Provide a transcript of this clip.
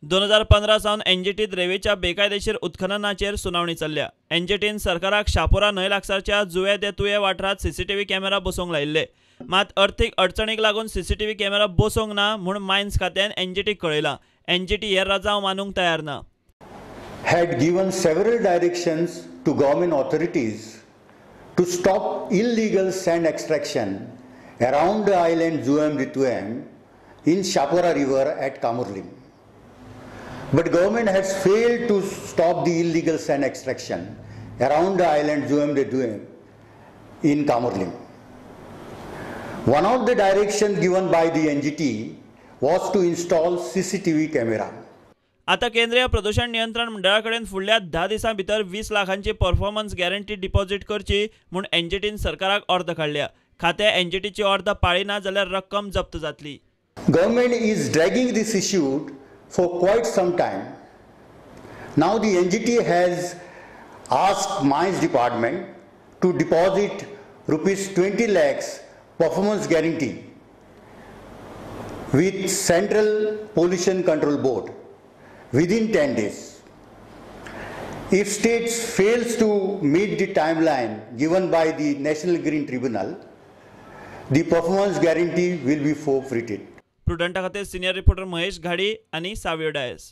2015 सावन NGTत रेवेच्या बेकायदेशीर उत्खननाचेर सुनावणी चल्ल्या। NGTन सरकाराक शापोरा न्हंय लागसारच्या जुवे दे तुये वाठारात CCTV कॅमेरा बसोवंक लायिल्ले। मात अर्थीक अडचणीक लागून CCTV कॅमेरा बसोवंक ना म्हूण मायन्स खात्यान NGTक कळयलां। NGT हे राजाव मानूंक तयार ना। had given several directions to government authorities to stop illegal sand extraction around the island Zuvom de Tuyem in Chapora river at Kamurlim. But government has failed to stop the illegal sand extraction around the island Zuvom de Tuyem in Kamurlim. One of the directions given by the NGT was to install CCTV camera. आता केंद्रीय प्रदूषण नियंत्रण मंडळाकडेन फुडल्या 10 दिसां भितर 20 लाखांची performance guarantee deposit करची म्हूण NGTन सरकाराक अर्द काडल्या। खातें NGTची अर्द पाळिना जाल्यार रक्कम जप्त जातली। Government is dragging this issue for quite some time. Now the NGT has asked Mines Department to deposit rupees 20 lakhs performance guarantee with Central Pollution Control Board within 10 days. If states fails to meet the timeline given by the National Green Tribunal, the performance guarantee will be forfeited. प्रुडंटा खातीर senior reporter Mahesh घाडी आनी Savio DISE.